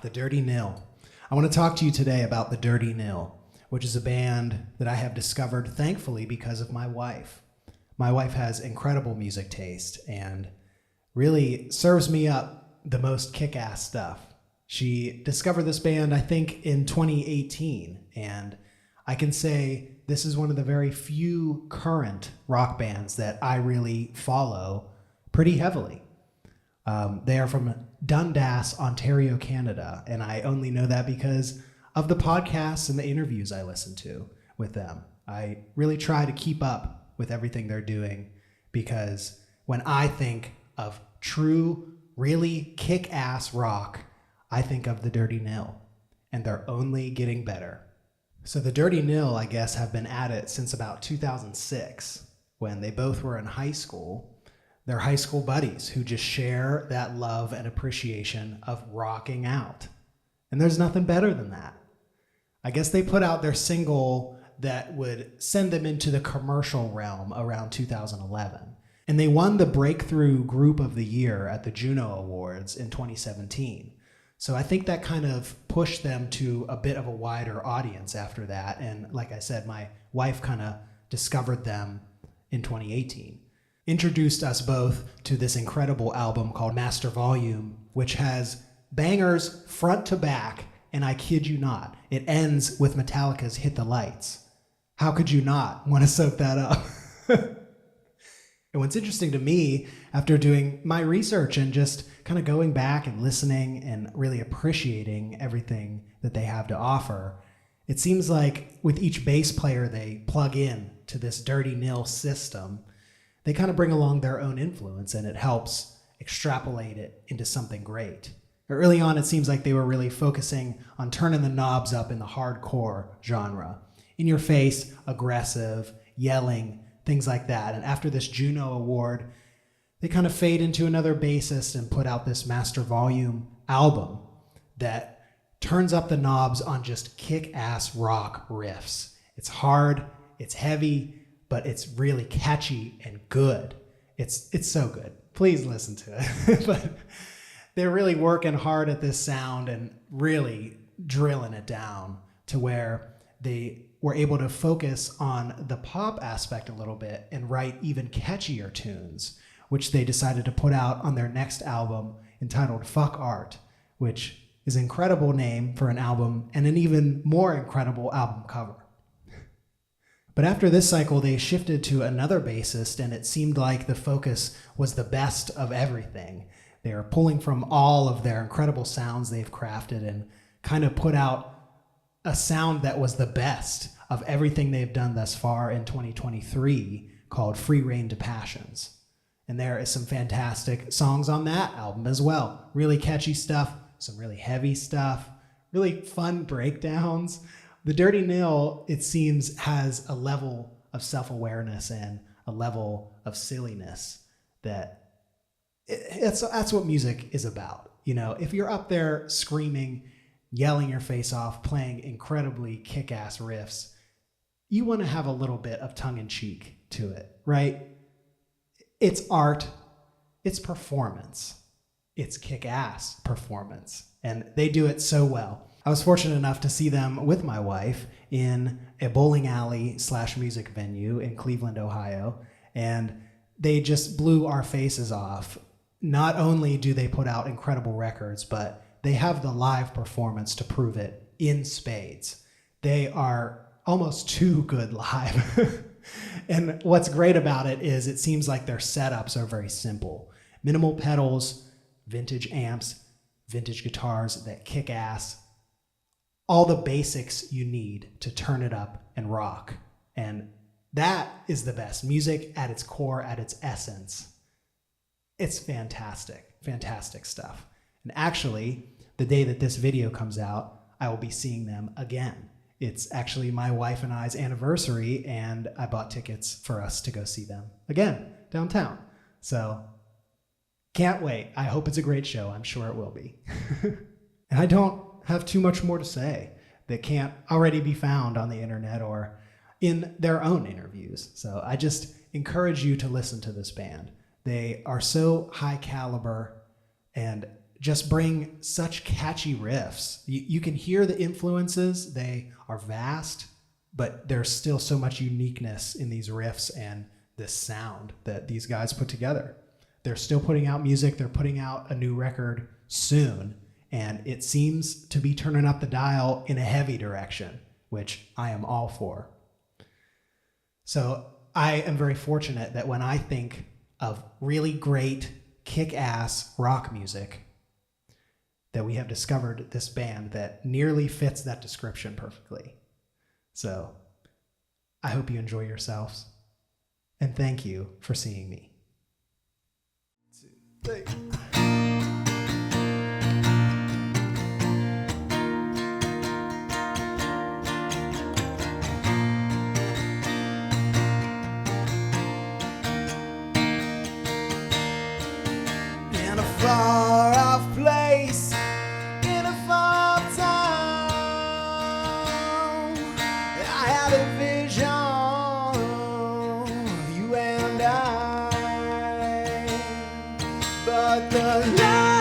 The Dirty Nil. I want to talk to you today about the Dirty Nil, which is a band that I have discovered, thankfully, because of my wife. My wife has incredible music taste and really serves me up the most kick-ass stuff. She discovered this band, I think, in 2018, and I can say this is one of the very few current rock bands that I really follow pretty heavily. They are from Dundas, Ontario, Canada, and I only know that because of the podcasts and the interviews I listen to with them. I really try to keep up with everything they're doing because when I think of true, really kick-ass rock, I think of the Dirty Nil, and they're only getting better. So the Dirty Nil, I guess, have been at it since about 2006, when they both were in high school. They're high school buddies who just share that love and appreciation of rocking out. And there's nothing better than that. I guess they put out their single that would send them into the commercial realm around 2011. And they won the Breakthrough Group of the Year at the Juno Awards in 2017. So I think that kind of pushed them to a bit of a wider audience after that. And like I said, my wife kind of discovered them in 2018. Introduced us both to this incredible album called Master Volume, which has bangers front to back, and I kid you not, it ends with Metallica's Hit the Lights. How could you not want to soak that up? And what's interesting to me, after doing my research and just kind of going back and listening and really appreciating everything that they have to offer, it seems like with each bass player they plug in to this Dirty Nil system, they kind of bring along their own influence, and it helps extrapolate it into something great. Early on, it seems like they were really focusing on turning the knobs up in the hardcore genre. In your face, aggressive, yelling, things like that. And after this Juno Award, they kind of fade into another bassist and put out this Master Volume album that turns up the knobs on just kick-ass rock riffs. It's hard, it's heavy, but it's really catchy and good. It's so good. Please listen to it. But they're really working hard at this sound and really drilling it down to where they were able to focus on the pop aspect a little bit and write even catchier tunes, which they decided to put out on their next album entitled Fuck Art, which is an incredible name for an album and an even more incredible album cover. But after this cycle, they shifted to another bassist, and it seemed like the focus was the best of everything. They are pulling from all of their incredible sounds they've crafted and kind of put out a sound that was the best of everything they've done thus far in 2023, called Free Rein to Passions. And there is some fantastic songs on that album as well. Really catchy stuff, some really heavy stuff, really fun breakdowns. The Dirty Nil, it seems, has a level of self-awareness and a level of silliness that that's what music is about. You know, if you're up there screaming, yelling your face off, playing incredibly kick-ass riffs, you want to have a little bit of tongue-in-cheek to it, right? It's art, it's performance, it's kick-ass performance, and they do it so well. I was fortunate enough to see them with my wife in a bowling alley / music venue in Cleveland, Ohio, and they just blew our faces off. Not only do they put out incredible records, but they have the live performance to prove it in spades. They are almost too good live. And what's great about it is it seems like their setups are very simple. Minimal pedals, vintage amps, vintage guitars that kick ass. All the basics you need to turn it up and rock. And that is the best. Music at its core, at its essence. It's fantastic, fantastic stuff. And actually, the day that this video comes out, I will be seeing them again. It's actually my wife and I's anniversary, and I bought tickets for us to go see them again downtown. So can't wait. I hope it's a great show. I'm sure it will be. And I don't have too much more to say that can't already be found on the internet or in their own interviews. So I just encourage you to listen to this band. They are so high caliber and just bring such catchy riffs. You can hear the influences. They are vast, but there's still so much uniqueness in these riffs and this sound that these guys put together. They're still putting out music. They're putting out a new record soon, and it seems to be turning up the dial in a heavy direction, which I am all for. So I am very fortunate that when I think of really great kick-ass rock music, that we have discovered this band that nearly fits that description perfectly. So I hope you enjoy yourselves, and thank you for seeing me. 2, 3. In a far-off place, in a far town, I had a vision of you and I, but the light